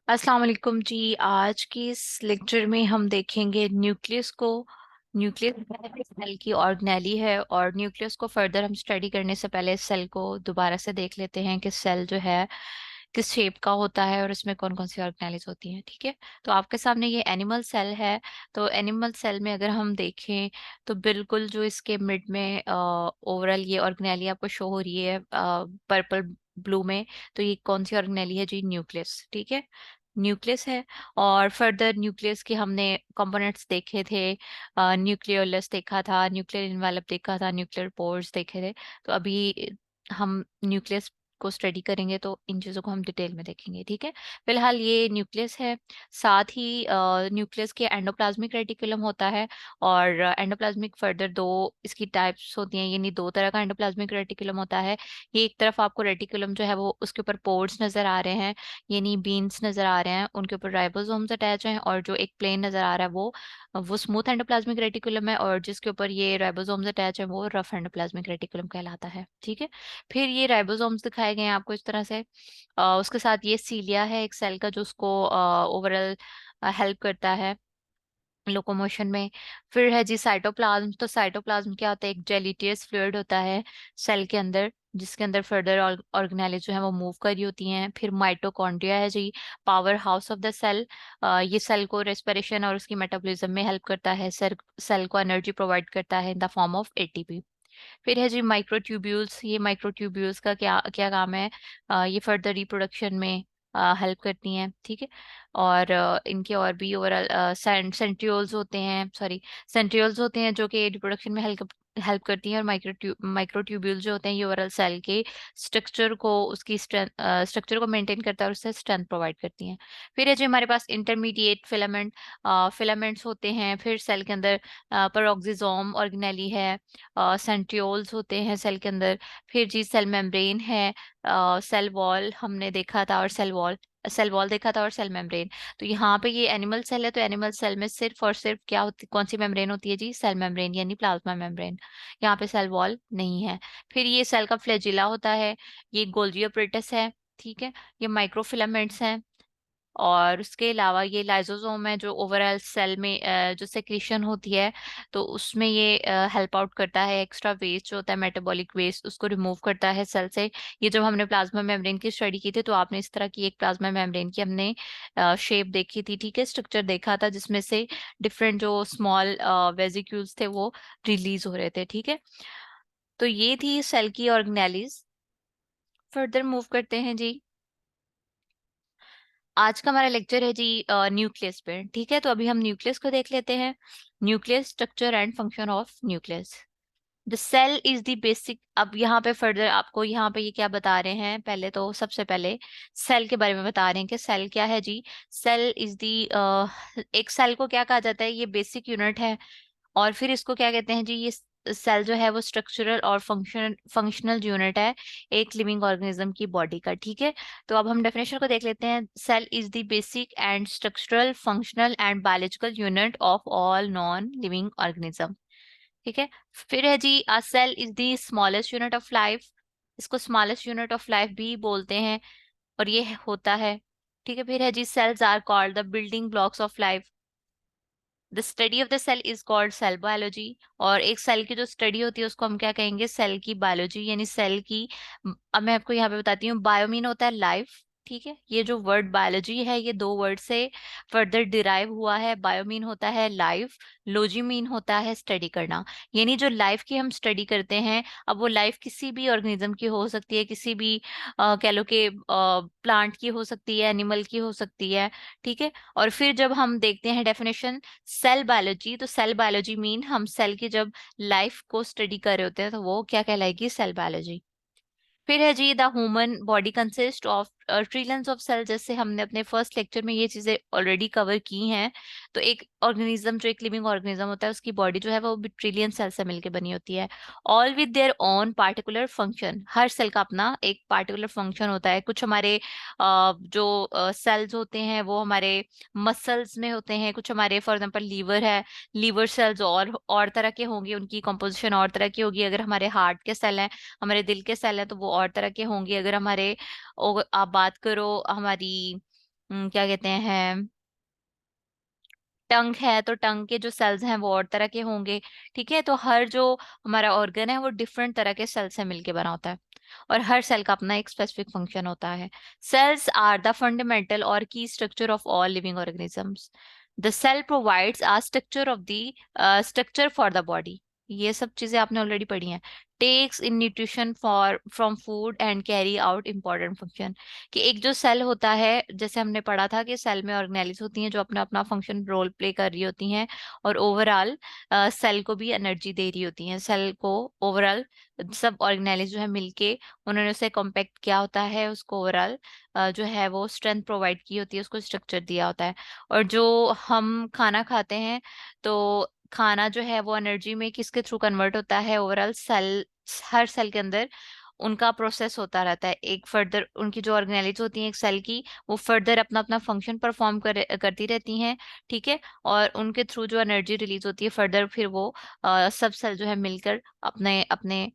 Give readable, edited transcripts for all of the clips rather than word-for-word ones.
अस्सलाम वालेकुम जी। आज की इस लेक्चर में हम देखेंगे न्यूक्लियस को। न्यूक्लियस सेल की ऑर्गेनेली है और न्यूक्लियस को फर्दर हम स्टडी करने से पहले सेल को दोबारा से देख लेते हैं कि सेल जो है किस शेप का होता है और इसमें कौन कौन सी ऑर्गेनेलीज होती हैं। ठीक है, तो आपके सामने ये एनिमल सेल है। तो एनिमल सेल में अगर हम देखें तो बिल्कुल जो इसके मिड में ओवरऑल ये ऑर्गेनेली आपको शो हो रही है पर्पल ब्लू में। तो ये कौन सी ऑर्गेनेली है जी? न्यूक्लियस। ठीक है, न्यूक्लियस है। और फर्दर न्यूक्लियस के हमने कंपोनेंट्स देखे थे। न्यूक्लियोलस देखा था, न्यूक्लियर इन्वेलप देखा था, न्यूक्लियर पोर्स देखे थे। तो अभी हम न्यूक्लियस को स्टडी करेंगे तो इन चीज़ों को हम डिटेल में देखेंगे। ठीक है, फिलहाल ये न्यूक्लियस है। साथ ही न्यूक्लियस के एंडोप्लाज्मिक रेटिकुलम होता है। और एंडोप्लाज्मिक फर्दर दो इसकी टाइप्स होती हैं, यानी दो तरह का एंडोप्लाज्मिक रेटिकुलम होता है। ये एक तरफ आपको रेटिकुलम जो है वो उसके ऊपर पोर्स नजर आ रहे हैं, यानी बीन्स नजर आ रहे हैं, उनके ऊपर राइबोसोम्स अटैच हैं। और जो एक प्लेन नजर आ रहा है वो स्मूथ एंडोप्लाज्मिक रेटिकुलम है, और जिसके ऊपर ये राइबोसोम्स अटैच है वो रफ एंडोप्लाज्मिक रेटिकुलम कहलाता है। ठीक है, फिर ये राइबोसोम्स दिखाए गए हैं आपको इस तरह से। उसके साथ ये सीलिया है एक सेल का जो उसको ओवरऑल हेल्प करता है लोकोमोशन में। फिर है जी साइटोप्लाज्म। तो साइटोप्लाज्म क्या होता है? एक जेलिटियस फ्लूइड होता है सेल के अंदर, जिसके अंदर फर्दर ऑर्गेनेली जो है वो मूव कर रही होती हैं। फिर माइटोकॉन्ड्रिया है जी, power house of the cell. ये सेल को रेस्पिरेशन और उसकी मेटाबॉलिज्म में हेल्प करता है। सेल को एनर्जी प्रोवाइड करता है इन द फॉर्म ऑफ एटीपी। फिर है जी माइक्रोट्यूब्यूल्स। ये माइक्रोट्यूब्यूल्स का क्या क्या काम है? ये फर्दर रिप्रोडक्शन में हेल्प करती हैं। ठीक है, और इनके और भी ओवरऑल सेंट्रियोल्स होते हैं, सॉरी सेंट्रियोल्स होते हैं जो कि रिप्रोडक्शन में हेल्प हेल्प करती हैं। और माइक्रोट्यूब्यूल्स जो होते हैं ये ओवरऑल सेल के स्ट्रक्चर को, उसकी स्ट्रक्चर को मेंटेन करता है और उससे स्ट्रेंथ प्रोवाइड करती हैं। फिर है जो हमारे पास इंटरमीडिएट फिलामेंट्स होते हैं। फिर सेल के अंदर पेरोक्सिसोम ऑर्गेनेली है, सेंट्रियोल्स होते हैं सेल के अंदर। फिर जी सेल मेम्ब्रेन है, सेल वॉल हमने देखा था, और सेल वॉल देखा था, और सेल मेम्ब्रेन। तो यहाँ पे ये एनिमल सेल है, तो एनिमल सेल में सिर्फ और सिर्फ क्या होती, कौन सी मेम्ब्रेन होती है जी? सेल मेम्ब्रेन यानी प्लाज्मा मेम्ब्रेन। यहाँ पे सेल वॉल नहीं है। फिर ये सेल का फ्लैजिला होता है, ये गोल्गी ऑपरेटस है। ठीक है, ये माइक्रोफिलामेंट्स हैं। और उसके अलावा ये लाइसोसोम है जो ओवरऑल सेल में जो सेक्रीशन होती है तो उसमें ये हेल्प आउट करता है। एक्स्ट्रा वेस्ट जो होता है, मेटाबॉलिक वेस्ट, उसको रिमूव करता है सेल से। ये जब हमने प्लाज्मा मेम्ब्रेन की स्टडी की थी तो आपने इस तरह की एक प्लाज्मा मेम्ब्रेन की हमने शेप देखी थी। ठीक है, स्ट्रक्चर देखा था जिसमें से डिफरेंट जो स्मॉल वेजिक्यूल्स थे वो रिलीज हो रहे थे। ठीक है, तो ये थी सेल की ऑर्गेनेलीज। फर्दर मूव करते हैं जी। आज का हमारा लेक्चर है जी न्यूक्लियस पे। ठीक है, तो अभी हम न्यूक्लियस को देख लेते हैं। Nucleus structure and function of nucleus. The cell is the basic. अब यहाँ पे फर्दर आपको यहाँ पे ये क्या बता रहे हैं? पहले तो सबसे पहले सेल के बारे में बता रहे हैं कि सेल क्या है जी। सेल इज द एक सेल को क्या कहा जाता है? ये बेसिक यूनिट है। और फिर इसको क्या कहते हैं जी? ये सेल जो है वो स्ट्रक्चरल और फंक्शनल यूनिट है एक लिविंग ऑर्गेनिज्म की बॉडी का। ठीक है, तो अब हम डेफिनेशन को देख लेते हैं। Cell is the basic and structural functional and biological unit of all non living organism. ठीक है, फिर है जी a cell is the smallest unit of life. इसको स्मॉलेस्ट यूनिट ऑफ लाइफ भी बोलते हैं, और ये होता है। ठीक है, फिर है जी cells are called the building blocks of life. The study of the cell is called cell biology. और एक सेल की जो स्टडी होती है उसको हम क्या कहेंगे? सेल की बायोलॉजी, यानी सेल की अब मैं आपको यहाँ पे बताती हूँ। बायो मीन होता है लाइफ। ठीक है, ये जो वर्ड बायोलॉजी है ये दो वर्ड से फर्दर डिराइव हुआ है। बायो मीन होता है लाइफ, लॉजी मीन होता है स्टडी करना। यानी जो लाइफ की हम स्टडी करते हैं, अब वो लाइफ किसी भी ऑर्गेनिज्म की हो सकती है, किसी भी कह लो कि प्लांट की हो सकती है, एनिमल की हो सकती है। ठीक है, और फिर जब हम देखते हैं डेफिनेशन सेल बायोलॉजी, तो सेल बायोलॉजी मीन हम सेल की जब लाइफ को स्टडी कर रहे होते हैं तो वो क्या कहलाएगी? Cell biology. फिर है जी the human body consist of trillions of cell. जैसे हमने अपने फर्स्ट लेक्चर में ये चीजें ऑलरेडी कवर की हैं। तो एक ऑर्गेनिज्म जो एक लिविंग ऑर्गेनिज्म होता है उसकी बॉडी जो है वो ट्रिलियन सेल से मिलकर बनी होती है, all with their own particular function. हर सेल का अपना एक पार्टिकुलर फंक्शन होता है। कुछ हमारे जो सेल्स होते हैं वो हमारे मसल्स में होते हैं, कुछ हमारे फॉर एग्जांपल लीवर है, लीवर सेल्स और तरह के होंगे, उनकी कंपोजिशन और तरह की होगी। अगर हमारे हार्ट के सेल हैं, हमारे दिल के सेल हैं, तो वो और तरह के होंगे। अगर हमारे आप बात करो हमारी क्या कहते हैं, टंग है तो टंग के जो सेल्स हैं वो और तरह के होंगे। ठीक है, तो हर जो हमारा ऑर्गन है वो डिफरेंट तरह के सेल से मिलके बना होता है, और हर सेल का अपना एक स्पेसिफिक फंक्शन होता है। सेल्स आर द फंडामेंटल और की structure of all living organisms. The cell provides a structure of the structure for the body. ये सब चीजें आपने ऑलरेडी पढ़ी हैं। Takes in nutrition for from food and carry out important function. कि एक जो सेल होता है, जैसे हमने पढ़ा था कि सेल में ऑर्गेनेलिज होती हैं जो अपना अपना फंक्शन रोल प्ले कर रही होती हैं, और ओवरऑल सेल को भी एनर्जी दे रही होती हैं। सेल को ओवरऑल सब ऑर्गेनेलिज जो है मिलके उन्होंने उसे कॉम्पैक्ट किया होता है, उसको ओवरऑल जो है वो स्ट्रेंथ प्रोवाइड की होती है, उसको स्ट्रक्चर दिया होता है। और जो हम खाना खाते हैं, तो खाना जो है वो एनर्जी में किसके थ्रू कन्वर्ट होता है, ओवरऑल सेल, हर सेल के अंदर उनका प्रोसेस होता रहता है। एक फर्दर उनकी जो ऑर्गेनेलिज होती हैं एक सेल की, वो फर्दर अपना अपना फंक्शन परफॉर्म करती रहती हैं। ठीक है, और उनके थ्रू जो एनर्जी रिलीज होती है फर्दर, फिर वो सब सेल जो है मिलकर अपने अपने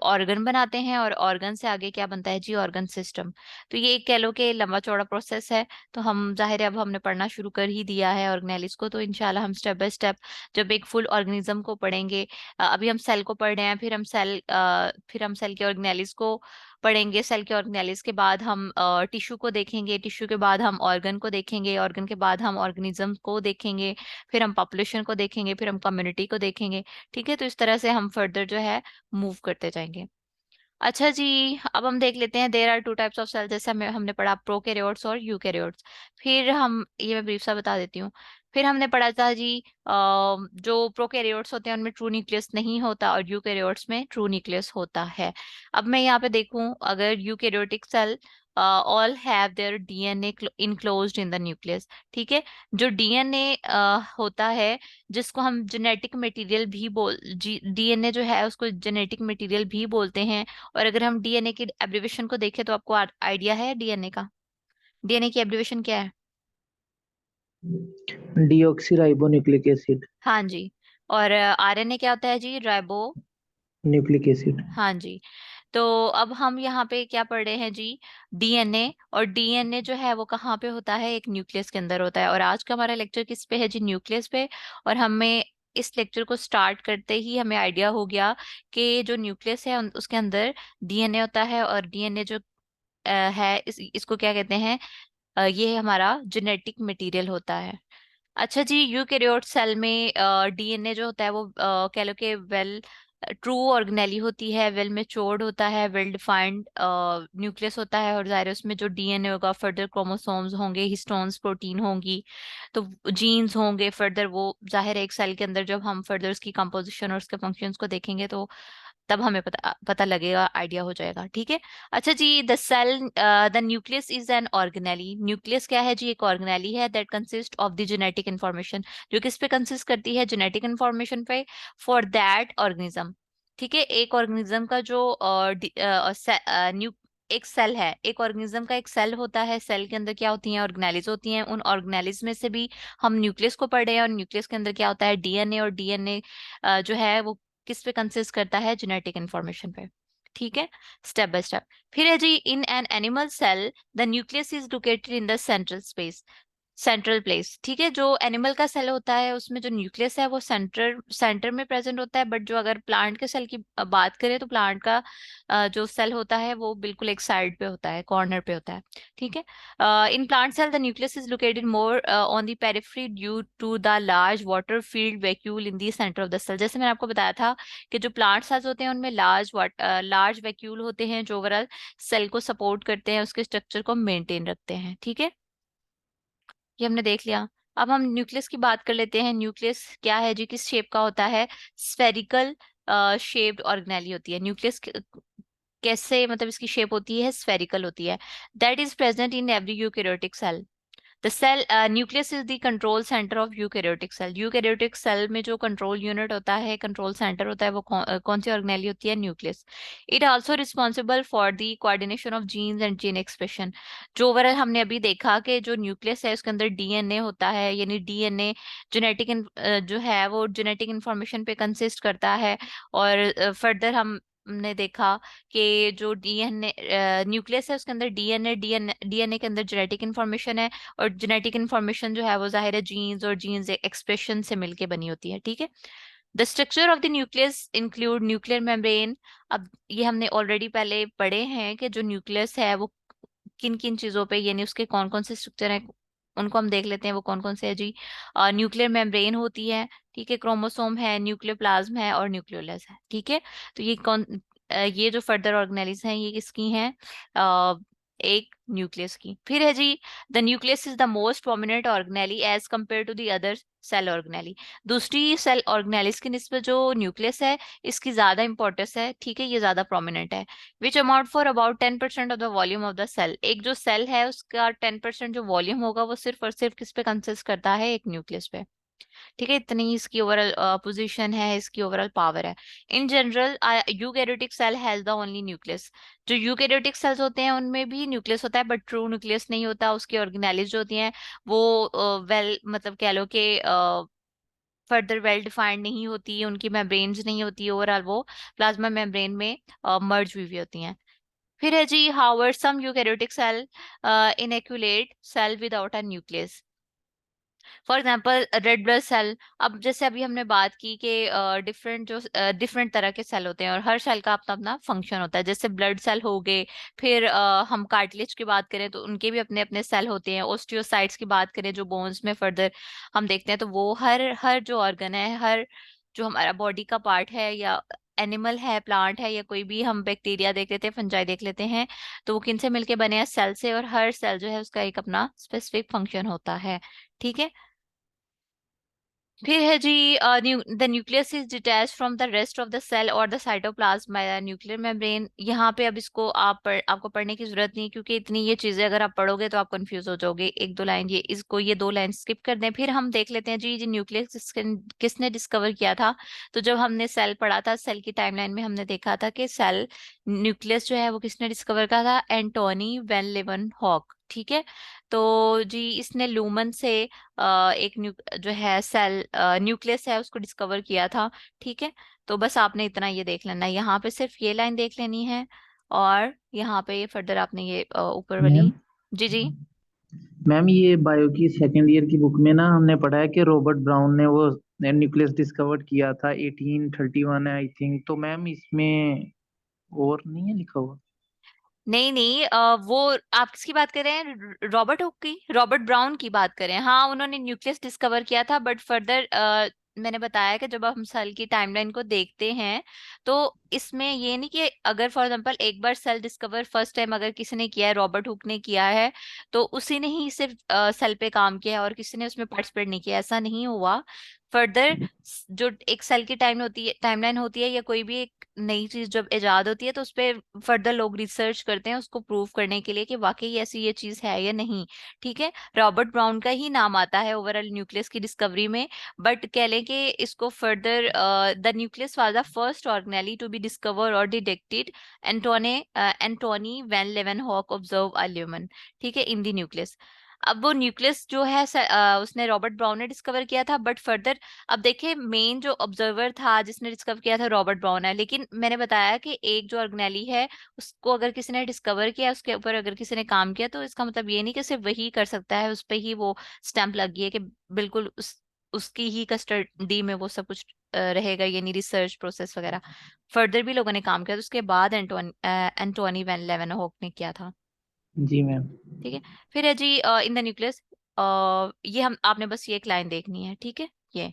ऑर्गन बनाते हैं, और ऑर्गन से आगे क्या बनता है जी, ऑर्गन सिस्टम। तो ये एक कह लो कि लंबा चौड़ा प्रोसेस है। तो हम जाहिर है अब हमने पढ़ना शुरू कर ही दिया है ऑर्गेनेलिज को, तो इंशाल्लाह हम स्टेप बाय स्टेप जब एक फुल ऑर्गेनिज्म को पढ़ेंगे, अभी हम सेल को पढ़ रहे हैं, फिर हम सेल के ऑर्गेनेलिज को पढ़ेंगे। सेल के ऑर्गेनेलिज के बाद हम टिश्यू को देखेंगे, टिश्यू के बाद हम ऑर्गन को देखेंगे, ऑर्गन के बाद हम ऑर्गेनिज्म को देखेंगे, फिर हम पॉपुलेशन को देखेंगे, फिर हम कम्युनिटी को देखेंगे। ठीक है, तो इस तरह से हम फर्दर जो है मूव करते जाएंगे। अच्छा जी, अब हम देख लेते हैं, there are two types of cell, जैसे हमने पढ़ा प्रोकैरियोट्स और यूकैरियोट्स। फिर हम ये मैं ब्रीफ सा बता देती हूँ। फिर हमने पढ़ा था जी, जो प्रोकैरियोट्स होते हैं उनमें ट्रू न्यूक्लियस नहीं होता, और यूकैरियोट्स में ट्रू न्यूक्लियस होता है। अब मैं यहाँ पे देखूं, अगर eukaryotic cell all have their DNA enclosed in the nucleus. ठीक है, जो डीएनए होता है, जिसको हम जेनेटिक मटेरियल भी डीएनए जो है उसको जेनेटिक मटेरियल भी बोलते हैं। और अगर हम डीएनए की एब्रिवेशन को देखें, तो आपको आइडिया है डीएनए का? डीएनए की एब्रिवेशन क्या है? Deoxy ribo nucleic acid. हाँ जी। और आरएनए क्या होता है जी? राइबो। Nucleic acid. हाँ जी। तो अब हम यहाँ पे क्या पढ़ रहे हैं जी? डीएनए। और डीएनए जो है वो कहाँ पे होता है? एक न्यूक्लियस के अंदर होता है। और आज का हमारा लेक्चर किस पे है जी? न्यूक्लियस पे। और हमें इस लेक्चर को स्टार्ट करते ही हमें आइडिया हो गया कि जो न्यूक्लियस है उसके अंदर डीएनए होता है। और डीएनए जो है इसको क्या कहते हैं? ये हमारा जेनेटिक मटेरियल होता है। अच्छा जी, यूकैरियोट सेल में डीएनए जो होता है वो कह लो कि वेल ट्रू ऑर्गेनेली होती है, वेल मेच्योर्ड होता है, वेल डिफाइंड न्यूक्लियस होता है। और जाहिर है उसमें जो डीएनए होगा, फर्दर क्रोमोसोम्स होंगे, हिस्टोन्स प्रोटीन होंगी, तो जीन्स होंगे फर्दर। वो जाहिर है एक सेल के अंदर जब हम फर्दर उसकी कंपोजिशन और उसके फंक्शंस को देखेंगे, तो तब हमें पता पता लगेगा, आइडिया हो जाएगा। ठीक है। अच्छा जी, the nucleus is an organelle. Nucleus क्या है जी? एक ऑर्गेनेली है that consist of the genetic information, जो किस पे कंसिस्ट करती है? जेनेटिक इन्फॉर्मेशन पे, फॉर दैट ऑर्गेनिज्म। ठीक है, एक ऑर्गेनिज्म का जो न्यू एक सेल है, एक ऑर्गेनिज्म का एक सेल होता है, सेल के अंदर क्या होती हैं? ऑर्गेनेलिज होती हैं। उन ऑर्गेनेलिज में से भी हम न्यूक्लियस को पढ़ रहे हैं, और न्यूक्लियस के अंदर क्या होता है? डीएनए। और डीएनए जो है वो किस पे कंसिस्ट करता है? जेनेटिक इन्फॉर्मेशन पे। ठीक है, स्टेप बाय स्टेप। फिर है जी, in an animal cell the nucleus is located in the central space, central place. ठीक है, जो एनिमल का सेल होता है उसमें जो न्यूक्लियस है वो सेंटर में प्रेजेंट होता है। बट जो अगर प्लांट के सेल की बात करें, तो प्लांट का जो सेल होता है वो बिल्कुल एक साइड पे होता है, कॉर्नर पे होता है। ठीक है, in plant cell the nucleus is located more on the periphery due to the large water field vacuole in the centre of the cell. जैसे मैंने आपको बताया था कि जो प्लांट सेल्स होते हैं उनमें लार्ज वैक्यूल होते हैं, जो ओवरऑल सेल को सपोर्ट करते हैं, उसके स्ट्रक्चर को मेंटेन रखते हैं। ठीक है, ये हमने देख लिया। अब हम न्यूक्लियस की बात कर लेते हैं। न्यूक्लियस क्या है जी? किस शेप का होता है? स्फेरिकल शेप्ड ऑर्गेनेली होती है न्यूक्लियस। कैसे, मतलब इसकी शेप होती है स्फेरिकल होती है। That is present in every eukaryotic cell. The cell nucleus is the control centre of eukaryotic cell. Eukaryotic cell में जो कंट्रोल यूनिट होता है, कंट्रोल सेंटर होता है, वो कौन सी ऑर्गेनेली होती है? Nucleus. It also responsible for the coordination of genes and gene expression. जो ओवरऑल हमने अभी देखा कि जो न्यूक्लियस है उसके अंदर डीएनए होता है, यानी डीएनए जो है वो जेनेटिक इंफॉर्मेशन पे कंसिस्ट करता है। और फर्दर हम हमने देखा कि जो डीएनए न्यूक्लियस है उसके अंदर डीएनए डीएनए डीएनए के अंदर जेनेटिक इंफॉर्मेशन है, और जेनेटिक इंफॉर्मेशन जो है वो जाहिर है जीन्स और जीन्स एक्सप्रेशन से मिलके बनी होती है, ठीक है। The structure of the nucleus include nuclear membrane. अब ये हमने ऑलरेडी पहले पढ़े हैं कि जो न्यूक्लियस है वो किन किन चीजों पे, यानी उसके कौन कौन से स्ट्रक्चर हैं उनको हम देख लेते हैं, वो कौन कौन से है जी। न्यूक्लियर मेम्ब्रेन होती है, ठीक है, क्रोमोसोम है, न्यूक्लियर प्लाज्म है और न्यूक्लियोलस है, ठीक है। तो ये जो फर्दर ऑर्गेनेलिज हैं ये किसकी हैं? एक न्यूक्लियस की। फिर है जी, the nucleus is the most prominent organelle as compare to the other cell organelle. दूसरी सेल ऑर्गेनेलिस की निस्बत जो न्यूक्लियस है इसकी ज्यादा इंपॉर्टेंस है, ठीक है, ये ज्यादा प्रोमिनेंट है। Which amount for about 10% of the volume of the cell. एक जो सेल है उसका 10% जो वॉल्यूम होगा वो सिर्फ और सिर्फ किस पे कंसिस्ट करता है? एक न्यूक्लियस पे, ठीक है। इतनी ही इसकी ओवरऑल पोजीशन है, इसकी ओवरऑल पावर है। In general eukaryotic cell has the only nucleus. जो यूकैरियोटिक सेल्स होते हैं उनमें भी न्यूक्लियस होता है बट ट्रू न्यूक्लियस नहीं होता। उसकी ऑर्गेनेलिज जो होती हैं वो वेल मतलब कह लो कि फर्दर वेल डिफाइंड नहीं होती, उनकी मेम्ब्रेन्स नहीं होती, ओवरऑल वो प्लाज्मा मेम्ब्रेन में मर्ज हुई हुई होती हैं। फिर है जी, however some eukaryotic cell enucleate cell without a nucleus. For example red blood cell. अब जैसे अभी हमने बात की कि डिफरेंट तरह के सेल होते हैं और हर सेल का अपना अपना फंक्शन होता है। जैसे ब्लड सेल हो गए, फिर हम कार्टिलेज की बात करें तो उनके भी अपने अपने सेल होते हैं। ओस्टियोसाइट्स की बात करें जो बोन्स में फर्दर हम देखते हैं, तो वो हर हर जो ऑर्गन है, हर जो हमारा बॉडी का पार्ट है, या एनिमल है, प्लांट है, या कोई भी हम बैक्टीरिया देख लेते हैं, फंजाई देख लेते हैं, तो वो किन से मिलके बने हैं? सेल से। और हर सेल जो है उसका एक अपना स्पेसिफिक फंक्शन होता है, ठीक है। फिर है जी, the nucleus is detach from the rest of the cell और the cytoplasm by nuclear membrane. यहाँ पे अब इसको आपको पढ़ने की जरूरत नहीं, क्योंकि इतनी ये चीजें अगर आप पढ़ोगे तो आप कंफ्यूज हो जाओगे। एक दो लाइन ये दो लाइन स्किप कर दें। फिर हम देख लेते हैं जी, न्यूक्लियस किसने डिस्कवर किया था। तो जब हमने सेल पढ़ा था, सेल की टाइमलाइन में हमने देखा था कि सेल न्यूक्लियस जो है वो किसने डिस्कवर किया था? एंटोनी वैन लेeuwenhoek, ठीक है। तो जी इसने लूमन से एक जो है सेल न्यूक्लियस है उसको डिस्कवर किया था, ठीक है। तो बस आपने इतना ये देख लेना है, यहाँ पे सिर्फ ये लाइन देख लेनी है, और यहाँ पे ये फर्दर आपने ये ऊपर मैम वाली। जी जी। मैम ये बायो की सेकेंड ईयर की बुक में ना हमने पढ़ा है कि रॉबर्ट ब्राउन ने वो न्यूक्लियस डिस्कवर किया था 1831 है आई थिंक। तो मैम इसमें और नहीं है लिखा हुआ? नहीं नहीं, वो आप किसकी बात कर रहे हैं? रॉबर्ट हुक की, रॉबर्ट ब्राउन की बात कर रहे हैं। हाँ, उन्होंने न्यूक्लियस डिस्कवर किया था, बट फर्दर मैंने बताया कि जब हम सेल की टाइमलाइन को देखते हैं तो इसमें ये नहीं कि अगर फॉर एग्जांपल एक बार सेल डिस्कवर फर्स्ट टाइम अगर किसी ने किया है, रॉबर्ट हुक ने किया है, तो उसी ने ही सिर्फ सेल पे काम किया है और किसी ने उसमें पार्टिसिपेट नहीं किया, ऐसा नहीं हुआ। फर्दर जो एक सेल की टाइमलाइन होती है, या कोई भी एक नई चीज जब इजाद होती है तो उस पे फर्दर लोग रिसर्च करते हैं उसको प्रूव करने के लिए कि वाकई ऐसी ये चीज है या नहीं, ठीक है। रॉबर्ट ब्राउन का ही नाम आता है ओवरऑल न्यूक्लियस की डिस्कवरी में, बट कह लें कि इसको further the nucleus was the first organelle to be discover और डिटेक्टेड। एंटोनी वैन लेeuwenhoek ऑब्जर्व अ ल्यूमन, ठीक है, इन द न्यूक्लियस। अब वो न्यूक्लियस जो है उसने रॉबर्ट ब्राउन ने डिस्कवर किया था, बट फर्दर अब देखिए मेन जो ऑब्जर्वर था जिसने डिस्कवर किया था रॉबर्ट ब्राउन है, लेकिन मैंने बताया कि एक जो ऑर्गेनेली है उसको अगर किसी ने डिस्कवर किया, उसके ऊपर अगर किसी ने काम किया, तो इसका मतलब ये नहीं कि सिर्फ वही कर सकता है, उस पर ही वो स्टैंप लग गई है कि बिल्कुल उसकी ही कस्टडी में वो सब कुछ रहेगा, यानी रिसर्च प्रोसेस वगैरह। फर्दर भी लोगों ने काम किया, तो उसके बाद एंटोनी वैन लेeuwenhoek ने किया था, जी मैम। ठीक है। फिर है जी, इन द न्यूक्लियस, ये हम आपने बस ये एक लाइन देखनी है, ठीक है, ये।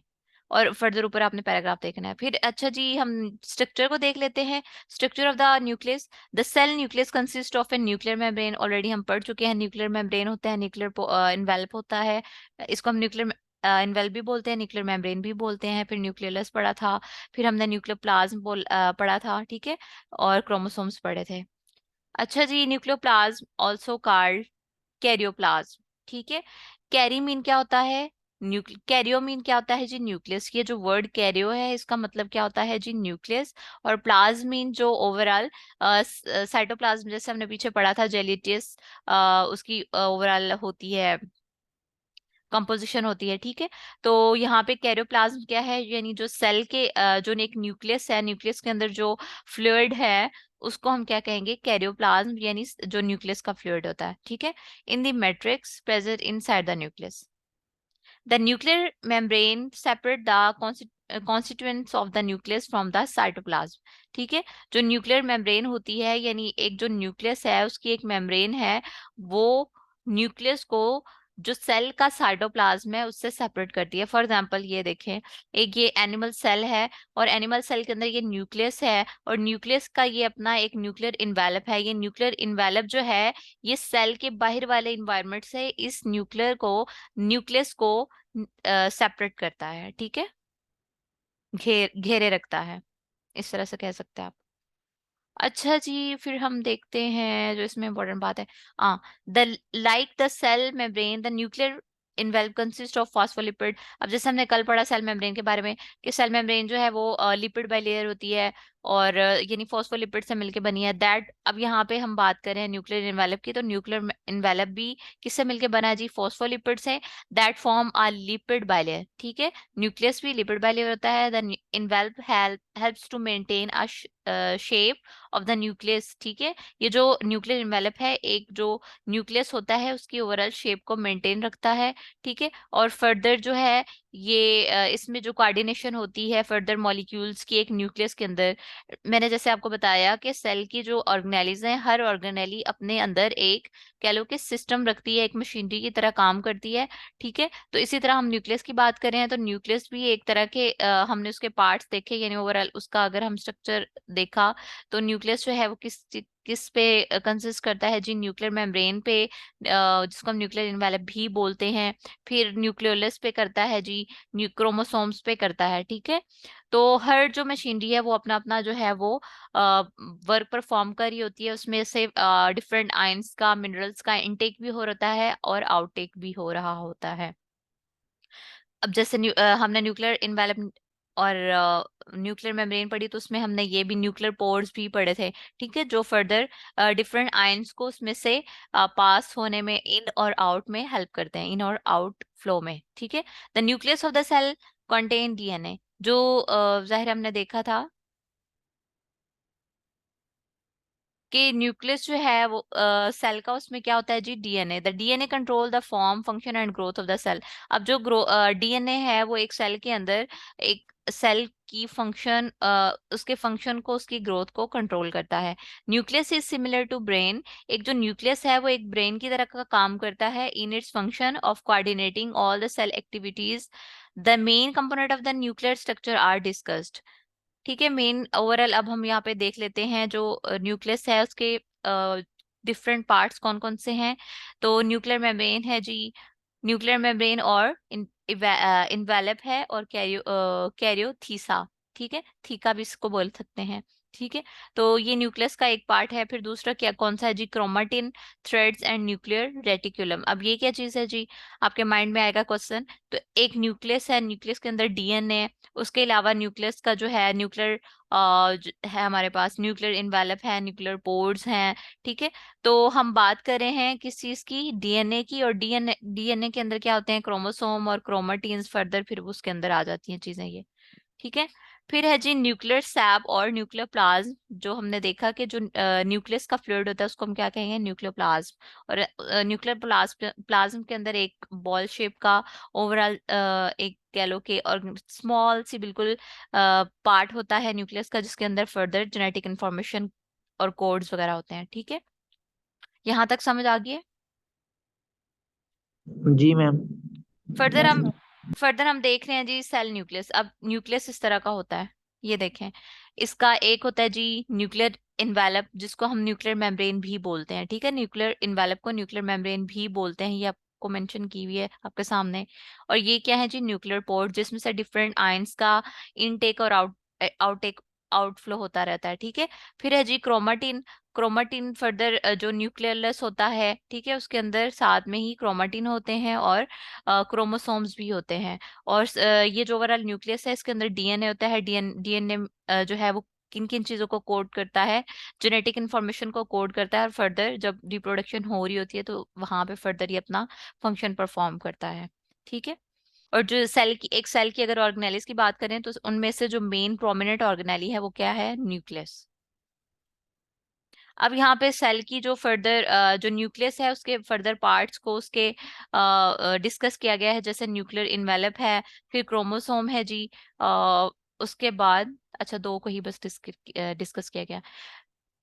और फर्दर ऊपर आपने पैराग्राफ देखना है। फिर अच्छा जी, हम स्ट्रक्चर को देख लेते हैं। Structure of the nucleus. The cell nucleus consist of a nuclear membrane, already हम पढ़ चुके हैं। न्यूक्लियर मेम्ब्रेन होता है, न्यूक्लियर इन्वेल्प होता है, इसको हम न्यूक्लियर इन्वेल्प भी बोलते हैं, न्यूक्लियर मेम्ब्रेन भी बोलते हैं। फिर न्यूक्लियस पढ़ा था, फिर हमने न्यूक्लियर प्लाज्म पढ़ा था, ठीक है, और क्रोमोसोम्स पढ़े थे। अच्छा जी, न्यूक्लियोप्लाज्म ऑल्सो कॉल्ड कैरियोप्लाज्म, ठीक है। कैरी मीन क्या होता है? कैरियो मीन क्या होता है जी? न्यूक्लियस। ये जो वर्ड कैरियो है इसका मतलब क्या होता है जी? न्यूक्लियस। और प्लाज्म मीन जो ओवरऑल साइटोप्लाज्म, जैसे हमने पीछे पढ़ा था जेलिटियस, उसकी ओवरऑल होती है कंपोजिशन होती है, ठीक है। तो यहाँ पे कैरियोप्लाज्म क्या है, यानी जो सेल के जो एक न्यूक्लियस है, न्यूक्लियस के अंदर जो फ्लूइड है उसको हम क्या कहेंगे, कैरियोप्लाज्म, यानी जो न्यूक्लियस का फ्लूइड होता है, ठीक है। In the matrix present inside the nucleus, the nuclear membrane separate the constituents of the nucleus from the cytoplasm, ठीक है। जो न्यूक्लियर मेम्ब्रेन होती है, यानी एक जो न्यूक्लियस है उसकी एक मेम्ब्रेन है, वो न्यूक्लियस को जो सेल का साइटोप्लाज्म है उससे सेपरेट करती है। फॉर एग्जांपल ये देखें, एक ये एनिमल सेल है और एनिमल सेल के अंदर ये न्यूक्लियस है, और न्यूक्लियस का ये अपना एक न्यूक्लियर इन्वेलप है। ये न्यूक्लियर इन्वेलप जो है ये सेल के बाहर वाले इन्वायरमेंट से इस न्यूक्लियस को सेपरेट करता है, ठीक है, घेरे रखता है, इस तरह से कह सकते हैं आप। अच्छा जी, फिर हम देखते हैं जो इसमें इम्पोर्टेंट बात है। हाँ, the like the cell membrane the nuclear envelope consist of phospholipid. अब जैसे हमने कल पढ़ा सेल मेम्ब्रेन के बारे में, कि सेल मेम्ब्रेन जो है वो लिपिड बाइलेयर होती है, और यानी फॉस्फोलिपिड से मिलके बनी है। दैट, अब यहाँ पे हम बात करें न्यूक्लियर इन्वेलप की, तो न्यूक्लियर इन्वेलप भी किससे मिलके बना है जी, फॉस्फोलिपिड से। That form are lipid bilayer, ठीक है। न्यूक्लियस भी लिपिड बाइलेयर होता है। The envelope helps to maintain a shape of the nucleus, ठीक है। ये जो न्यूक्लियर इन्वेलप है, एक जो न्यूक्लियस होता है उसकी ओवरऑल शेप को मेंटेन रखता है, ठीक है। और फर्दर जो है ये इसमें जो कोऑर्डिनेशन होती है फर्दर मॉलिक्यूल्स की एक न्यूक्लियस के अंदर, मैंने जैसे आपको बताया कि सेल की जो ऑर्गेनेलीज हैं, हर ऑर्गेनेली अपने अंदर एक, कह लो कि सिस्टम रखती है, एक मशीनरी की तरह काम करती है, ठीक है। तो इसी तरह हम न्यूक्लियस की बात करें तो न्यूक्लियस भी एक तरह के हमने उसके पार्ट्स देखे, यानी ओवरऑल उसका अगर हम स्ट्रक्चर देखा, तो न्यूक्लियस जो है वो किस पे कंसिस्ट करता है जी, न्यूक्लियर मेम्ब्रेन पे, जिसको हम न्यूक्लियर इन्वेलप भी बोलते हैं। फिर न्यूक्लियोलस पे करता है जी, क्रोमोसोम्स पे करता है, ठीक है। तो हर जो मशीनरी है वो अपना अपना जो है वो वर्क परफॉर्म कर रही होती है, उसमें से डिफरेंट आयंस का, मिनरल्स का इनटेक भी हो रहा है और आउटटेक भी हो रहा होता है। अब जैसे हमने न्यूक्लियर इन्वेलप और न्यूक्लियर मेम्ब्रेन पढ़ी, तो उसमें हमने ये भी न्यूक्लियर पोर्स भी पढ़े थे, ठीक है, जो फर्दर डिफरेंट आयंस को उसमें से पास होने में, इन और आउट में हेल्प करते हैं, इन और आउट फ्लो में, ठीक है। The nucleus of the cell contain DNA, जो जाहिर हमने देखा था कि न्यूक्लियस जो है वो सेल का, उसमें क्या होता है जी, DNA. The DNA control the form, function and growth of the cell. अब जो डीएनए है वो एक सेल के अंदर एक सेल की फंक्शन, उसके फंक्शन को, उसकी ग्रोथ को कंट्रोल करता है। Nucleus is similar to brain. एक जो न्यूक्लियस है वो एक ब्रेन की तरह का काम करता है in its function of coordinating all the cell activities. The main component of the nuclear structure are discussed, ठीक है। मेन ओवरऑल अब हम यहाँ पे देख लेते हैं जो न्यूक्लियस है उसके डिफरेंट पार्ट्स कौन कौन से हैं। तो न्यूक्लियर मेम्ब्रेन है जी, न्यूक्लियर मेम्ब्रेन और इन्वेलप है, और कैरियोथीसा, ठीक है, थीका भी इसको बोल सकते हैं, ठीक है। तो ये न्यूक्लियस का एक पार्ट है। फिर दूसरा क्या कौन सा है जी, chromatin, threads and nuclear reticulum. अब ये क्या चीज है जी, आपके माइंड में आएगा क्वेश्चन। तो एक न्यूक्लियस है, न्यूक्लियस के अंदर डीएनए, उसके अलावा न्यूक्लियस का जो है न्यूक्लियर है हमारे पास, न्यूक्लियर इन्वेलप है, न्यूक्लियर पोर्स हैं, ठीक है। तो हम बात कर रहे हैं किस चीज की, डीएनए की। और डीएनए के अंदर क्या होते हैं, क्रोमोसोम और क्रोमाटीन्स, फर्दर फिर उसके अंदर आ जाती हैं चीजें ये, ठीक है। फिर है जी न्यूक्लियर सैप और न्यूक्लियर प्लाज्म। जो हमने देखा कि जो न्यूक्लियस का फ्लूइड होता है उसको हम क्या कहेंगे, न्यूक्लियर प्लाज्म। और न्यूक्लियर प्लाज्म के अंदर एक बॉल शेप का ओवरऑल एक कह लो कि, और स्मॉल सी बिल्कुल पार्ट होता है न्यूक्लियस का, जिसके अंदर फर्दर जेनेटिक इंफॉर्मेशन और कोड्स वगैरह होते हैं, ठीक है। यहाँ तक समझ आ गई है। जी मैम। फर्दर हम फर्दर हम देख रहे हैं जी सेल न्यूक्लियस। अब न्यूक्लियस इस तरह का होता है, ये देखें। इसका एक होता है जी न्यूक्लियर इन्वेलप, जिसको हम न्यूक्लियर मेम्ब्रेन भी बोलते हैं, ठीक है। न्यूक्लियर इन्वेलप को न्यूक्लियर मेम्ब्रेन भी बोलते हैं, ये आपको मेंशन की हुई है आपके सामने। और ये क्या है जी, न्यूक्लियर पोर्ट, जिसमें से डिफरेंट आयंस का इनटेक और आउटटेक, आउटफ्लो होता रहता है, ठीक है। फिर है जी क्रोमाटिन। क्रोमाटिन फर्दर जो न्यूक्लियस होता है, ठीक है, उसके अंदर साथ में ही क्रोमाटिन होते हैं और क्रोमोसोम्स भी होते हैं। और ये जो ओवरऑल न्यूक्लियस है इसके अंदर डीएनए होता है। डीएनए जो है वो किन किन चीजों को कोड करता है, जेनेटिक इंफॉर्मेशन को कोड करता है, और फर्दर जब रिप्रोडक्शन हो रही होती है तो वहां पे फर्दर ये अपना फंक्शन परफॉर्म करता है, ठीक है। और जो सेल की, एक सेल की अगर ऑर्गेनेलिस की बात करें तो उनमें से जो मेन प्रोमिनेंट ऑर्गेनेली है वो क्या है? न्यूक्लियस। अब यहाँ पे सेल की जो फर्दर जो न्यूक्लियस है उसके फर्दर पार्ट्स को उसके डिस्कस किया गया है, जैसे न्यूक्लियर इन्वेलप है, फिर क्रोमोसोम है जी। उसके बाद अच्छा, दो को ही बस डिस्कस किया गया।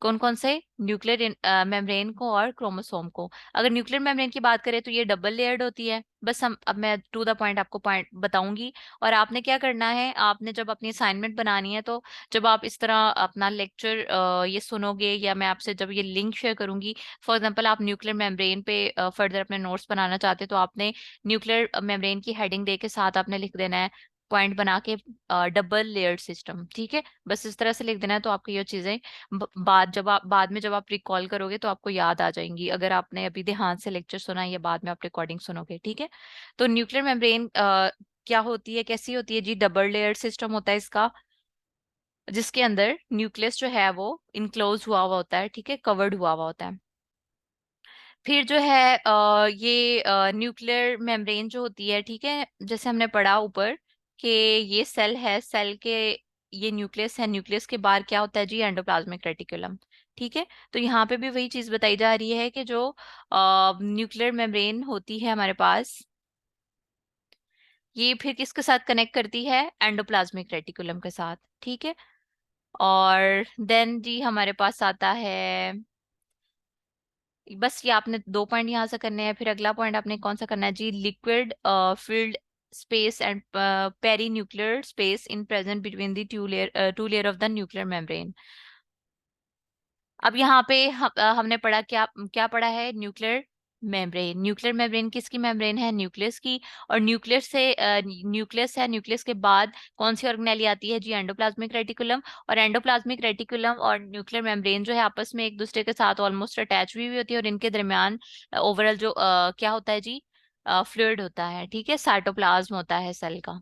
कौन कौन से? न्यूक्लियर मेम्ब्रेन को और क्रोमोसोम को। अगर न्यूक्लियर मेम्ब्रेन की बात करें तो ये डबल लेयर्ड होती है। बस हम, अब मैं टू द पॉइंट आपको पॉइंट बताऊंगी। और आपने क्या करना है, आपने जब अपनी असाइनमेंट बनानी है तो जब आप इस तरह अपना लेक्चर ये सुनोगे, या मैं आपसे जब ये लिंक शेयर करूंगी, फॉर एग्जांपल आप न्यूक्लियर मेम्ब्रेन पे फर्दर अपने नोट्स बनाना चाहते हैं, तो आपने न्यूक्लियर मेम्ब्रेन की हेडिंग दे के साथ आपने लिख देना है पॉइंट बना के, डबल लेयर्ड सिस्टम। ठीक है, बस इस तरह से लिख देना है, तो आपको ये चीजें बाद में जब आप रिकॉल करोगे तो आपको याद आ जाएंगी, अगर आपने अभी ध्यान से लेक्चर सुना है या बाद में आप रिकॉर्डिंग सुनोगे। ठीक है। तो न्यूक्लियर मेम्ब्रेन क्या होती है, कैसी होती है जी? डबल लेयर सिस्टम होता है इसका, जिसके अंदर न्यूक्लियस जो है वो इनक्लोज हुआ हुआ होता है, ठीक है, कवर्ड हुआ हुआ होता है। फिर जो है ये न्यूक्लियर मेम्ब्रेन जो होती है, ठीक है, जैसे हमने पढ़ा ऊपर कि ये सेल है, सेल के ये न्यूक्लियस है, न्यूक्लियस के बाहर क्या होता है जी? Endoplasmic reticulum. ठीक है। तो यहाँ पे भी वही चीज बताई जा रही है कि जो न्यूक्लियर मेम्ब्रेन होती है हमारे पास, ये फिर किसके साथ कनेक्ट करती है? एंडोप्लाज्मिक रेटिकुलम के साथ। ठीक है। और देन जी हमारे पास आता है, बस ये आपने दो पॉइंट यहाँ से करने हैं। फिर अगला पॉइंट आपने कौन सा करना है जी? Liquid field space and perinuclear space in present between the two layer of the nuclear membrane. अब यहाँ पे हमने पढ़ा क्या, क्या पढ़ा है? Nuclear membrane. न्यूक्लियर मेम्ब्रेन किसकी मेम्ब्रेन है? न्यूक्लियस की। और न्यूक्लियस से न्यूक्लियस है, न्यूक्लियस के बाद कौन सी ऑर्गेनेली आती है जी? Endoplasmic reticulum. और एंडोप्लाज्मिक रेटिकुलम और न्यूक्लियर मेम्ब्रेन जो है आपस में एक दूसरे के साथ ऑलमोस्ट अटैच भी हुई होती है, और इनके दरमियान ओवरऑल जो क्या होता है जी? फ्लूइड होता है। ठीक है, साइटोप्लाज्म होता है सेल का।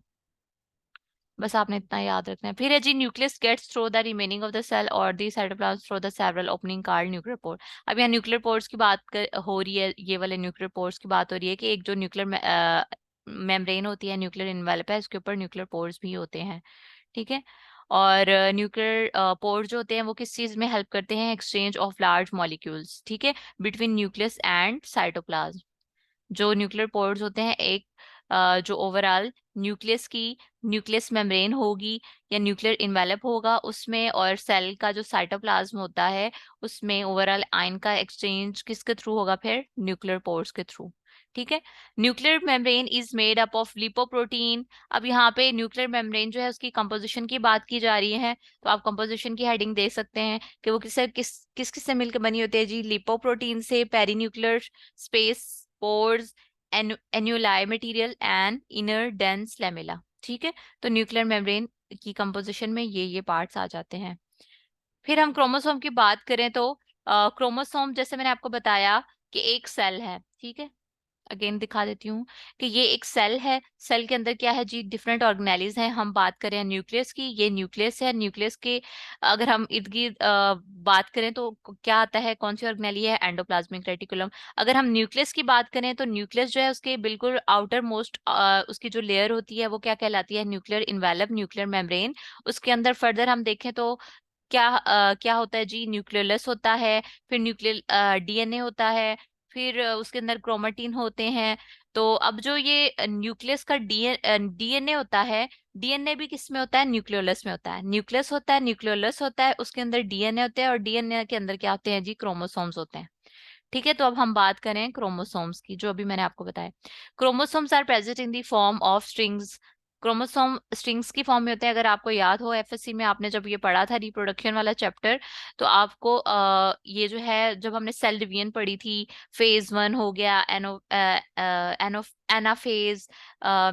बस आपने इतना याद रखना है। फिर है जी, nucleus gets through the remaining of the cell और the cytoplasm through the several opening called nuclear pore. अब यहाँ न्यूक्लियर पोर्स की हो रही है, ये वाले न्यूक्लियर पोर्स की बात हो रही है कि एक जो न्यूक्लियर मेम्ब्रेन होती है, न्यूक्लियर इन्वेलप है, उसके ऊपर न्यूक्लियर पोर्स भी होते हैं। ठीक है। और न्यूक्लियर पोर्स जो होते हैं वो किस चीज में हेल्प करते हैं? एक्सचेंज ऑफ लार्ज मॉलिक्यूल्स, ठीक है, बिटवीन न्यूक्लियस एंड साइटोप्लाज्म। जो न्यूक्लियर पोर्स होते हैं, एक जो ओवरऑल न्यूक्लियस की न्यूक्लियस मेम्ब्रेन होगी या न्यूक्लियर इन्वेलप होगा उसमें, और सेल का जो साइटोप्लाज्म होता है उसमें ओवरऑल आयन का एक्सचेंज किसके थ्रू होगा? फिर न्यूक्लियर पोर्स के थ्रू। ठीक है। Nuclear membrane is made up of lipoprotein. अब यहाँ पे न्यूक्लियर मेम्ब्रेन जो है उसकी कंपोजिशन की बात की जा रही है, तो आप कंपोजिशन की हेडिंग दे सकते हैं कि वो किस से मिलकर बनी होती है जी? लिपोप्रोटीन से, perinuclear space, pores, annuli material and inner dense lamella. ठीक है। तो न्यूक्लियर मेम्ब्रेन की कंपोजिशन में ये पार्ट्स आ जाते हैं। फिर हम क्रोमोसोम की बात करें तो क्रोमोसोम जैसे मैंने आपको बताया कि एक सेल है। ठीक है, अगेन दिखा देती हूँ कि ये एक सेल है। सेल के अंदर क्या है जी? डिफरेंट ऑर्गेनेलीज हैं। हम बात करें न्यूक्लियस की, ये न्यूक्लियस है। न्यूक्लियस के अगर हम इर्द गिर्द बात करें तो क्या आता है? कौन सी ऑर्गेनेली है? Endoplasmic reticulum. अगर हम न्यूक्लियस की बात करें तो न्यूक्लियस जो है उसके बिल्कुल आउटर मोस्ट उसकी जो लेयर होती है वो क्या कहलाती है? Nuclear envelope, nuclear membrane. उसके अंदर फर्दर हम देखें तो क्या होता है जी? न्यूक्लियोलस होता है, फिर न्यूक्लियर डीएनए होता है, फिर उसके अंदर क्रोमेटिन होते हैं। तो अब जो ये न्यूक्लियस का डीएनए होता है, डीएनए भी किस में होता है? न्यूक्लियोलस में होता है। न्यूक्लियस होता है, न्यूक्लियोलस होता है, उसके अंदर डीएनए होते हैं, और डीएनए के अंदर क्या होते हैं जी? क्रोमोसोम्स होते हैं। ठीक है। तो अब हम बात करें क्रोमोसोम्स की, जो अभी मैंने आपको बताया। Chromosomes are present in the form of strings. Chromosome strings की फॉर्म में होते हैं। अगर आपको याद हो एफएससी में आपने जब ये पढ़ा था रिप्रोडक्शन वाला चैप्टर, तो आपको ये जो है, जब हमने सेल डिवीजन पढ़ी थी, फेज वन हो गया, एनाफेज,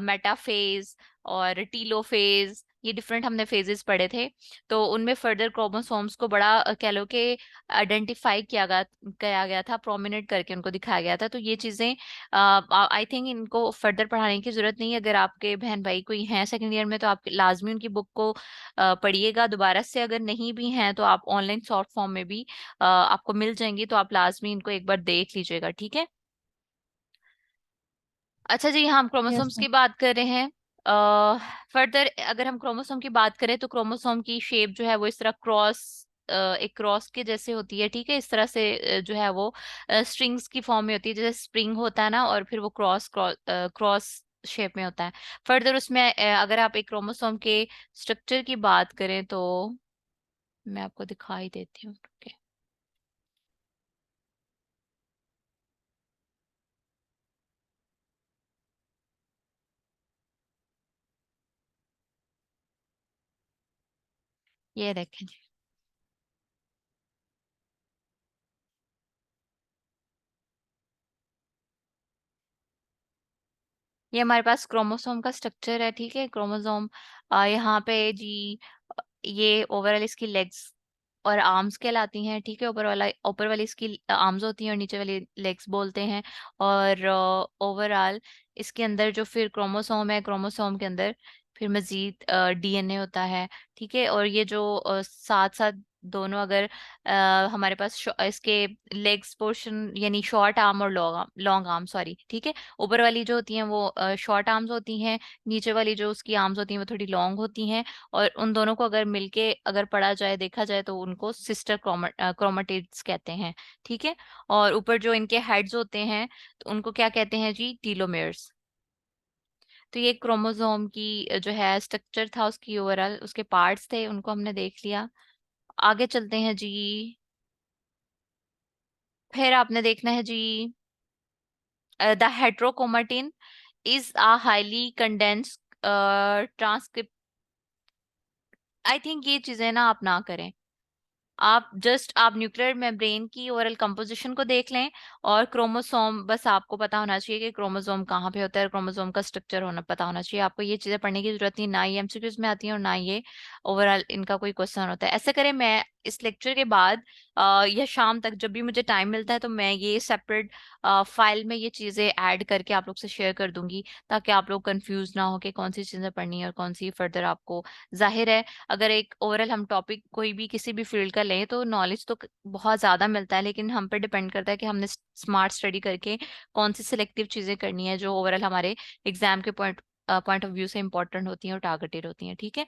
मेटाफेज और टीलोफेज, ये डिफरेंट हमने फेजेस पढ़े थे। तो उनमें फर्दर क्रोमोसोम्स को बड़ा कह लो कि आइडेंटिफाई किया गया था, प्रोमिनेंट करके उनको दिखाया गया था। तो ये चीजें आई थिंक इनको फर्दर पढ़ाने की जरूरत नहीं है। अगर आपके बहन भाई कोई हैं सेकंड ईयर में तो आप लाजमी उनकी बुक को पढ़िएगा दोबारा से। अगर नहीं भी हैं तो आप ऑनलाइन शॉर्ट फॉर्म में भी आपको मिल जाएंगी, तो आप लाजमी इनको एक बार देख लीजिएगा। ठीक है। अच्छा जी, हम यस क्रोमोसोम्स की मैम। बात कर रहे हैं। फर्दर अगर हम क्रोमोसोम की बात करें तो क्रोमोसोम की शेप जो है वो इस तरह क्रॉस, एक क्रॉस के जैसे होती है, ठीक है। इस तरह से जो है वो स्ट्रिंग्स की फॉर्म में होती है, जैसे स्प्रिंग होता है ना, और फिर वो क्रॉस क्रॉस शेप में होता है। फर्दर उसमें अगर आप एक क्रोमोसोम के स्ट्रक्चर की बात करें तो मैं आपको दिखाई देती हूँ। Okay, ये देखें जी। ये हमारे पास क्रोमोसोम का स्ट्रक्चर है, ठीक है। क्रोमोसोम यहाँ पे जी, ये ओवरऑल इसकी लेग्स और आर्म्स कहलाती हैं, ठीक है। ऊपर वाली इसकी आर्म्स होती हैं और नीचे वाली लेग्स बोलते हैं। और ओवरऑल इसके अंदर जो फिर क्रोमोसोम है, क्रोमोसोम के अंदर फिर मजीद डीएनए होता है, ठीक है। और ये जो साथ साथ दोनों अगर हमारे पास इसके लेग्स पोर्शन यानी शॉर्ट आर्म और लॉन्ग आर्म, सॉरी, ठीक है। ऊपर वाली जो होती हैं वो शॉर्ट आर्म्स होती हैं, नीचे वाली जो उसकी आर्म्स होती हैं वो थोड़ी लॉन्ग होती हैं। और उन दोनों को अगर मिलके अगर पढ़ा जाए, देखा जाए, तो उनको सिस्टर क्रोमेटिड्स कहते हैं, ठीक है। और ऊपर जो इनके हेड्स होते हैं तो उनको क्या कहते हैं जी, टीलोमेयर्स। तो ये क्रोमोसोम की जो है स्ट्रक्चर था, उसकी ओवरऑल उसके पार्ट्स थे, उनको हमने देख लिया। आगे चलते हैं जी। फिर आपने देखना है जी, the heterochromatin is a highly condensed transcript. I think ये चीजें ना आप ना करें। आप जस्ट आप न्यूक्लियर मेम्ब्रेन की ओरल कंपोजिशन को देख लें, और क्रोमोसोम बस आपको पता होना चाहिए कि क्रोमोसोम कहाँ पे होता है, क्रोमोसोम का स्ट्रक्चर होना पता होना चाहिए। आपको ये चीजें पढ़ने की जरूरत नहीं, ना ये एमसीक्यूज में आती हैं और ना ये ओवरऑल इनका कोई क्वेश्चन होता है। ऐसे करें, मैं इस लेक्चर के बाद या शाम तक जब भी मुझे टाइम मिलता है तो मैं ये सेपरेट फाइल में ये चीजें ऐड करके आप लोग से शेयर कर दूंगी, ताकि आप लोग कंफ्यूज ना हो कि कौन सी चीजें पढ़नी है और कौन सी फर्दर आपको। जाहिर है, अगर एक ओवरऑल हम टॉपिक कोई भी किसी भी फील्ड का लें तो नॉलेज तो बहुत ज़्यादा मिलता है, लेकिन हम पे डिपेंड करता है कि हमने स्मार्ट स्टडी करके कौन सी सिलेक्टिव चीज़ें करनी है जो ओवरऑल हमारे एग्जाम के पॉइंट ऑफ व्यू से इंपॉर्टेंट होती हैं और टारगेटेड होती हैं, ठीक है।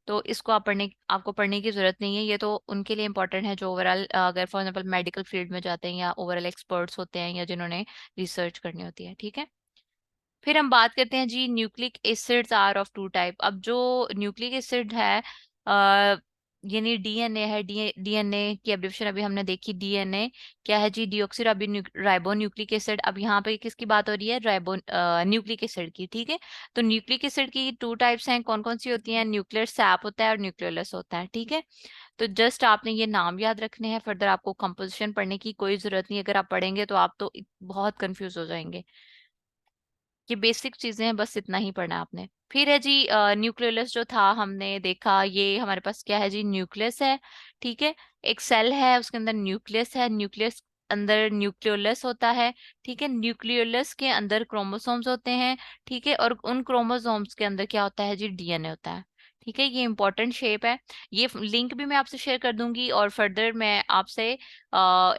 तो इसको आपको पढ़ने की जरूरत नहीं है। ये तो उनके लिए इंपॉर्टेंट है जो ओवरऑल अगर फॉर एग्जाम्पल मेडिकल फील्ड में जाते हैं या ओवरऑल एक्सपर्ट्स होते हैं या जिन्होंने रिसर्च करनी होती है, ठीक है। फिर हम बात करते हैं जी, nucleic acids are of two type. अब जो न्यूक्लिक एसिड है, अ, यानी डीएनए है, डीएनए की एब्रिविएशन अभी हमने देखी। डीएनए क्या है जी, डीऑक्सी राइबो न्यूक्लिक एसिड। अब यहाँ पे किसकी बात हो रही है, राइबो न्यूक्लिक एसिड की, ठीक है। तो न्यूक्लिक एसिड की टू टाइप्स हैं, कौन कौन सी होती हैं, न्यूक्लियर सैप होता है और न्यूक्लियोलस होता है, ठीक है। तो जस्ट आपने ये नाम याद रखने हैं, फर्दर आपको कंपोजिशन पढ़ने की कोई जरूरत नहीं। अगर आप पढ़ेंगे तो आप तो बहुत कंफ्यूज हो जाएंगे। ये बेसिक चीजें हैं, बस इतना ही पढ़ना है आपने। फिर है जी न्यूक्लियस जो था हमने देखा, ये हमारे पास क्या है जी, न्यूक्लियस है, ठीक है। एक सेल है, उसके अंदर न्यूक्लियस है, न्यूक्लियस अंदर न्यूक्लियोलस होता है, ठीक है। न्यूक्लियोलस के अंदर क्रोमोसोम्स होते हैं, ठीक है। और उन क्रोमोसोम्स के अंदर क्या होता है जी, डीएनए होता है, ठीक है। ये इंपॉर्टेंट शेप है। ये लिंक भी मैं आपसे शेयर कर दूंगी, और फर्दर मैं आपसे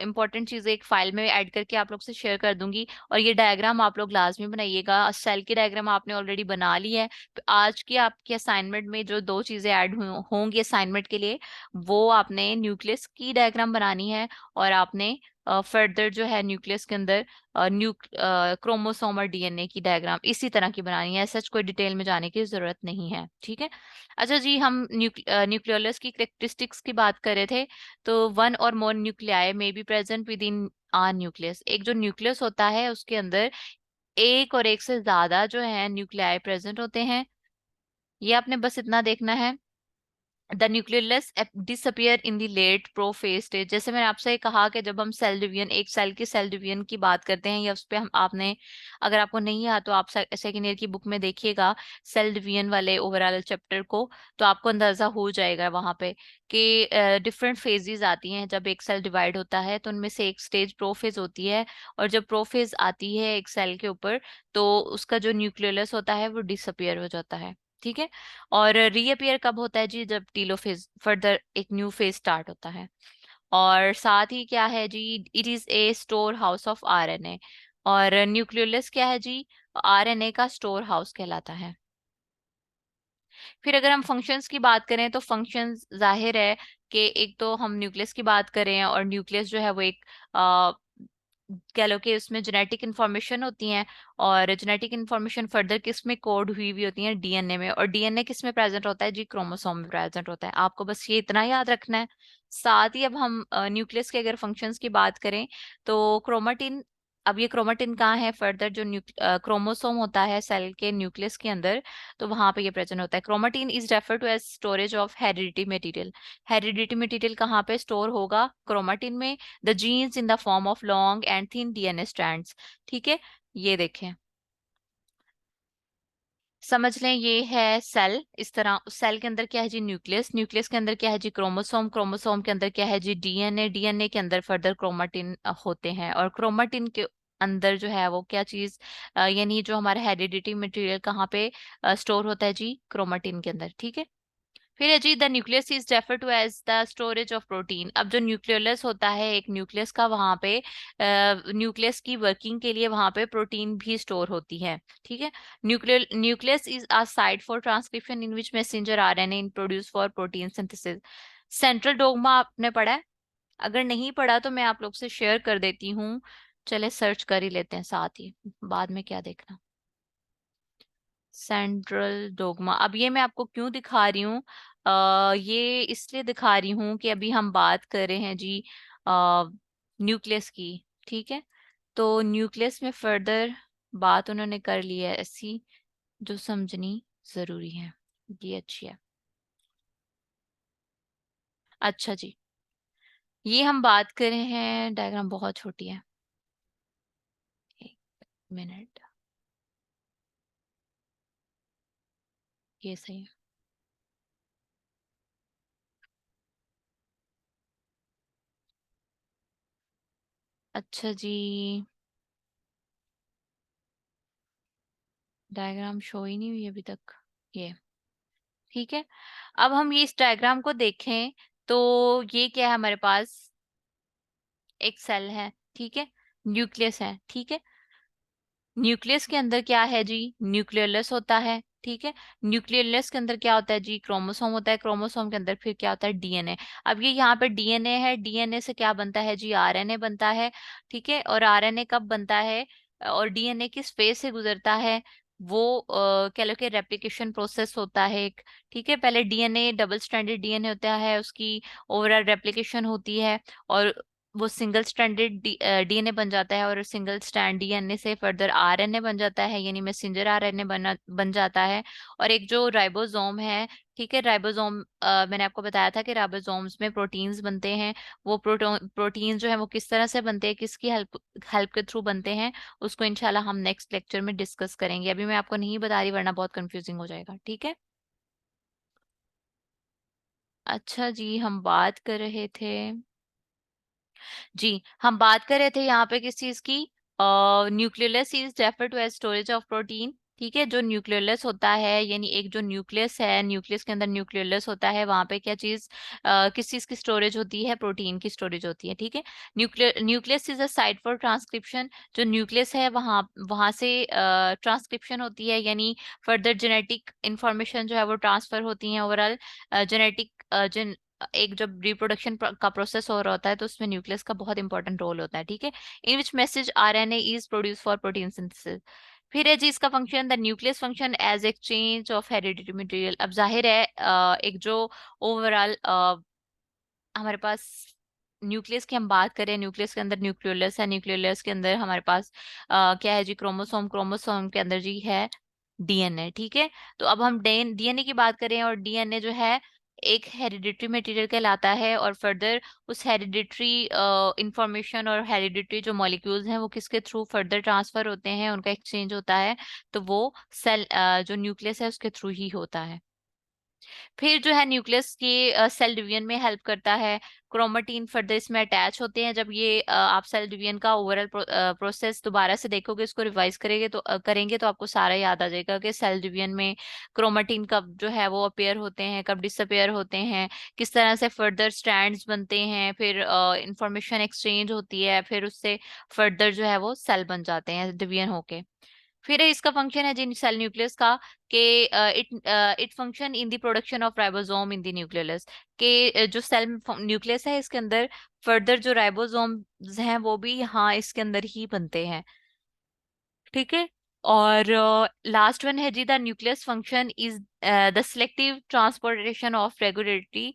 इंपॉर्टेंट चीजें एक फाइल में ऐड करके आप लोग से शेयर कर दूंगी। और ये डायग्राम आप लोग लाजमी बनाइएगा। सेल की डायग्राम आपने ऑलरेडी बना ली है, तो आज की आपकी असाइनमेंट में जो दो चीजें ऐड होंगी असाइनमेंट के लिए, वो आपने न्यूक्लियस की डायग्राम बनानी है, और आपने फर्दर जो है न्यूक्लियस के अंदर क्रोमोसोम और डीएनए की डायग्राम इसी तरह की बनानी है। सच कोई डिटेल में जाने की जरूरत नहीं है, ठीक है। अच्छा जी, हम न्यूक्लियोलस की करेक्टरिस्टिक्स की बात कर रहे थे। तो वन और मोर न्यूक्लियाई में be present within a nucleus. एक जो न्यूक्लियस होता है उसके अंदर एक और एक से ज्यादा जो है न्यूक्लियाई प्रेजेंट होते हैं। ये आपने बस इतना देखना है। The nucleus disappear in the late prophase stage. जैसे मैंने आपसे कहा कि जब हम सेल डिवीजन, एक सेल की सेल डिवीजन की बात करते हैं, या उस पे हम आपने, अगर आपको नहीं याद तो आप सेकेंड ईयर की बुक में देखिएगा सेल डिवीजन वाले ओवरऑल चैप्टर को, तो आपको अंदाजा हो जाएगा वहां पे कि डिफरेंट फेजेस आती हैं जब एक सेल डिवाइड होता है। तो उनमें से एक स्टेज प्रोफेज होती है, और जब प्रोफेज आती है एक सेल के ऊपर, तो उसका जो न्यूक्लियस होता है वो डिसअपियर हो जाता है, ठीक है। और रीअपियर कब होता है जी, जब टीलोफेज फर्दर एक न्यू फेज स्टार्ट होता है। और साथ ही क्या है जी, it is a store house of RNA. और न्यूक्लियोलस क्या है जी, आरएनए का स्टोर हाउस कहलाता है। फिर अगर हम फंक्शंस की बात करें तो फंक्शंस जाहिर है कि एक तो हम न्यूक्लियस की बात करें, और न्यूक्लियस जो है वो एक कह लो कि उसमें जेनेटिक इंफॉर्मेशन होती है, और जेनेटिक इंफॉर्मेशन फर्दर किस में कोड हुई हुई होती है, डीएनए में। और डीएनए किस में प्रेजेंट होता है जी? क्रोमोसोम में प्रेजेंट होता है। आपको बस ये इतना याद रखना है। साथ ही अब हम न्यूक्लियस के अगर फंक्शंस की बात करें तो क्रोमेटिन, अब ये क्रोमेटिन कहाँ है? फर्दर जो क्रोमोसोम होता है सेल के न्यूक्लियस के अंदर, तो वहां पे ये प्रेजेंट होता है। Chromatin is refer to as storage of heredity material. Heredity material कहाँ पे स्टोर होगा? क्रोमेटिन में। The genes in the form of long and thin DNA strands. ठीक है, ये देखें, समझ लें ये है सेल। इस तरह सेल के अंदर क्या है जी? न्यूक्लियस। न्यूक्लियस के अंदर क्या है जी? क्रोमोसोम। क्रोमोसोम के अंदर क्या है जी? डीएनए। डीएनए के अंदर फर्दर क्रोमेटिन होते हैं, और क्रोमेटिन के अंदर जो है वो क्या चीज, यानी जो हमारा हेरिडिटी मटेरियल कहाँ पे स्टोर होता है जी? क्रोमेटिन के अंदर। ठीक है। फिर है जी the nucleus is refer to as the storage of protein. अब जो न्यूक्लियस होता है एक न्यूक्लियस का, वहां पे न्यूक्लियस की वर्किंग के लिए वहां पे प्रोटीन भी स्टोर होती है। ठीक है। Nucleus is a site for transcription in which messenger RNA in produce for protein synthesis. Central dogma आपने पढ़ा है? अगर नहीं पढ़ा तो मैं आप लोग से शेयर कर देती हूँ। चले सर्च कर ही लेते हैं साथ ही, बाद में क्या देखना। सेंट्रल डोग्मा, अब ये मैं आपको क्यों दिखा रही हूँ? ये इसलिए दिखा रही हूँ कि अभी हम बात कर रहे हैं जी न्यूक्लियस की। ठीक है, तो न्यूक्लियस में फर्दर बात उन्होंने कर ली है ऐसी, जो समझनी जरूरी है। ये अच्छी है। अच्छा जी, ये हम बात कर रहे हैं, डायग्राम बहुत छोटी है, एक मिनट, ये सही है। अच्छा जी, डायग्राम शो ही नहीं हुई अभी तक ये। ठीक है, अब हम ये इस डायग्राम को देखें तो ये क्या है हमारे पास? एक सेल है, ठीक है, न्यूक्लियस है। ठीक है, न्यूक्लियस के अंदर क्या है जी? न्यूक्लियोलस होता है। ठीक है, न्यूक्लियोलस के अंदर क्या होता है जी? क्रोमोसोम होता है। क्रोमोसोम के अंदर फिर क्या होता है? डीएनए। अब ये यहाँ पे डीएनए है, डीएनए से क्या बनता है जी? आरएनए बनता है। ठीक है, और आरएनए कब बनता है और डीएनए किस फेज से गुजरता है? वो कह लो कि रेप्लिकेशन प्रोसेस होता है एक। ठीक है, पहले डीएनए डबल स्ट्रैंडेड डीएनए होता है, उसकी ओवरऑल रेप्लिकेशन होती है, और वो सिंगल स्ट्रैंडेड डीएनए बन जाता है, और सिंगल स्ट्रैंड डीएनए से फर्दर आरएनए बन जाता है, यानी मैसेंजर आरएनए बन जाता है। और एक जो राइबोसोम है, ठीक है, राइबोसोम मैंने आपको बताया था कि राइबोसोम्स में प्रोटीन्स बनते हैं। वो प्रोटीन्स जो है वो किस तरह से बनते हैं, किसकी हेल्प हेल्प के थ्रू बनते हैं, उसको इंशाल्लाह हम नेक्स्ट लेक्चर में डिस्कस करेंगे। अभी मैं आपको नहीं बता रही वरना बहुत कंफ्यूजिंग हो जाएगा। ठीक है। अच्छा जी, हम बात कर रहे थे, जी हम बात कर रहे थे यहाँ पे किस चीज की? Nucleus is refer to as storage of protein. ठीक है, जो न्यूक्लियस होता है, यानी एक जो न्यूक्लियस है, न्यूक्लियस के अंदर न्यूक्लियस होता है, वहां पे क्या चीज, किस चीज की स्टोरेज होती है? प्रोटीन की स्टोरेज होती है। ठीक है, nucleus is a site for transcription. जो न्यूक्लियस है वहां वहां से ट्रांसक्रिप्शन होती है, यानी फर्दर जेनेटिक इंफॉर्मेशन जो है वो ट्रांसफर होती है। ओवरऑल जेनेटिक एक जब रिप्रोडक्शन का प्रोसेस हो रहा होता है तो उसमें न्यूक्लियस का बहुत इंपॉर्टेंट रोल होता है। ठीक है, in which message RNA is produce for protein synthesis. फिर है जी इसका function, the nucleus function as exchange of heredity material. अब जाहिर है एक जो ओवरऑल हमारे पास न्यूक्लियस की हम बात करें, न्यूक्लियस के अंदर न्यूक्लियोलस है, न्यूक्लियोलस के अंदर हमारे पास क्या है जी? क्रोमोसोम। क्रोमोसोम के अंदर जी है डीएनए। ठीक है, तो अब हम डीएनए की बात करें, और डीएनए जो है एक हेरिडिटरी मटेरियल कहलाता है, और फर्दर उस हेरिडिटरी इंफॉर्मेशन और हेरिडिटरी जो मॉलिक्यूल्स हैं वो किसके थ्रू फर्दर ट्रांसफर होते हैं, उनका एक्सचेंज होता है, तो वो सेल जो न्यूक्लियस है उसके थ्रू ही होता है। फिर जो है न्यूक्लियस के सेल डिवीजन में हेल्प करता है। क्रोमेटिन फर्दर इसमें अटैच होते हैं। जब ये आप सेल डिवीजन का ओवरऑल प्रोसेस दोबारा से देखोगे, इसको रिवाइज करेंगे तो आपको सारा याद आ जाएगा कि सेल डिवीजन में क्रोमेटिन कब जो है वो अपेयर होते हैं, कब डिसअपेयर होते हैं, किस तरह से फर्दर स्ट्रैंड्स बनते हैं, फिर इंफॉर्मेशन एक्सचेंज होती है, फिर उससे फर्दर जो है वो सेल बन जाते हैं डिवीजन होके। फिर इसका फंक्शन है जी सेल न्यूक्लियस का, कि it it function in the production of ribosome in the nucleus, के जो सेल न्यूक्लियस है इसके अंदर फर्दर जो राइबोसोम्स हैं वो भी यहाँ इसके अंदर ही बनते हैं। ठीक है। और लास्ट वन है जी the nucleus function is the selective transportation of regularity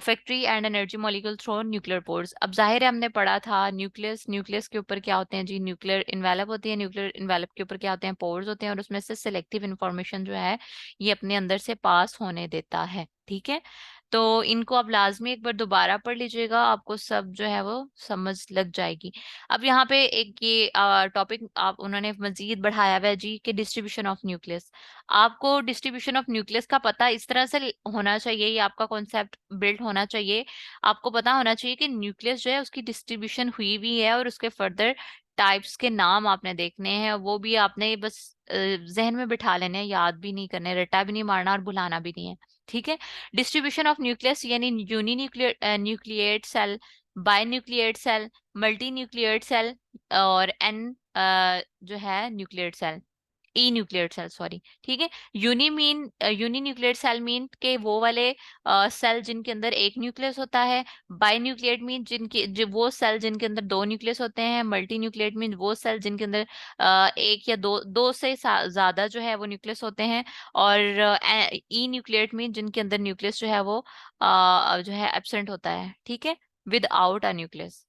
factory and energy molecule through nuclear pores. अब जाहिर है हमने पढ़ा था न्यूक्लियस, न्यूक्लियस के ऊपर क्या होते हैं जी, न्यूक्लियर इन्वेलप होती है, न्यूक्लियर इन्वेलप के ऊपर क्या होते हैं, पोर्स होते हैं, और उसमें से सिलेक्टिव इंफॉर्मेशन जो है ये अपने अंदर से पास होने देता है। ठीक है। तो इनको आप लाजमी एक बार दोबारा पढ़ लीजिएगा, आपको सब जो है वो समझ लग जाएगी। अब यहाँ पे एक ये टॉपिक आप उन्होंने मजीद बढ़ाया हुआ है जी, कि डिस्ट्रीब्यूशन ऑफ न्यूक्लियस। आपको डिस्ट्रीब्यूशन ऑफ न्यूक्लियस का पता इस तरह से होना चाहिए, ये आपका कॉन्सेप्ट बिल्ड होना चाहिए। आपको पता होना चाहिए कि न्यूक्लियस जो है उसकी डिस्ट्रीब्यूशन हुई भी है, और उसके फर्दर टाइप्स के नाम आपने देखने हैं, वो भी आपने बस जहन में बिठा लेने हैं, याद भी नहीं करने, रट्टा भी नहीं मारना और भुलाना भी नहीं है। ठीक है। डिस्ट्रीब्यूशन ऑफ न्यूक्लियस यानी uninucleate cell, binucleate cell, multinucleate cell, और एन जो है nucleate cell, enucleate cell sorry. ठीक है। यूनी न्यूक्लियेट सेल मीन के वो वाले सेल जिनके अंदर एक न्यूक्लियस होता है। बाई न्यूक्लियेट मीन वो सेल जिनके अंदर दो न्यूक्लियस होते हैं। मल्टी न्यूक्लियेट मीन वो सेल जिनके अंदर एक या दो से ज्यादा जो है वो न्यूक्लियस होते हैं। और ई न्यूक्लियेट मीन जिनके अंदर न्यूक्लियस जो है वो जो है एब्सेंट होता है। ठीक है, विदाउट अ न्यूक्लियस।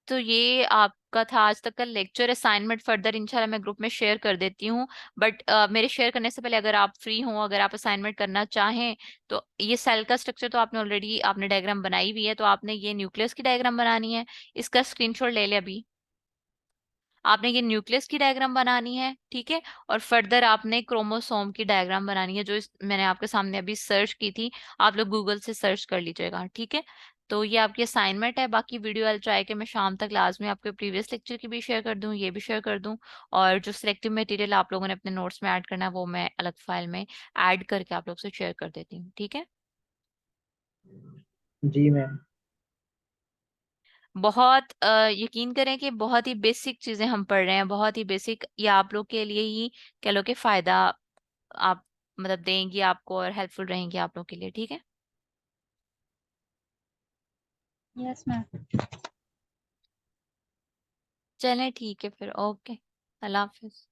तो ये आपका था आज तक का लेक्चर। असाइनमेंट फर्दर इंशाल्लाह मैं ग्रुप में शेयर कर देती हूँ, बट मेरे शेयर करने से पहले अगर आप फ्री हो, अगर आप असाइनमेंट करना चाहें, तो ये सेल का स्ट्रक्चर तो आपने ऑलरेडी आपने डायग्राम बनाई हुई है, तो आपने ये न्यूक्लियस की डायग्राम बनानी है, इसका स्क्रीनशॉट ले ले अभी। आपने ये न्यूक्लियस की डायग्राम बनानी है। ठीक है। और फर्दर आपने क्रोमोसोम की डायग्राम बनानी है, जो मैंने आपके सामने अभी सर्च की थी, आप लोग गूगल से सर्च कर लीजिएगा। ठीक है। तो ये आपकी असाइनमेंट है, बाकी वीडियो आई ट्राई कि मैं शाम तक लाजमी आपके प्रीवियस लेक्चर की भी शेयर कर दूं, ये भी शेयर कर दूं, और जो सिलेक्टिव मटेरियल आप लोगों ने अपने नोट्स में ऐड करना है वो मैं अलग फाइल में ऐड करके आप लोग से शेयर कर देती हूँ। ठीक है। जी मैम। बहुत यकीन करें कि बहुत ही बेसिक चीजें हम पढ़ रहे हैं, बहुत ही बेसिक, ये आप लोग के लिए ही कह लो कि फायदा आप मतलब देंगी आपको, और हेल्पफुल रहेंगी आप लोग के लिए। ठीक है। Yes ma'am. चलें ठीक है फिर, ओके, अल्लाह हाफिज।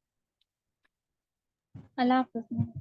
अल्लाह हाफिज मैम।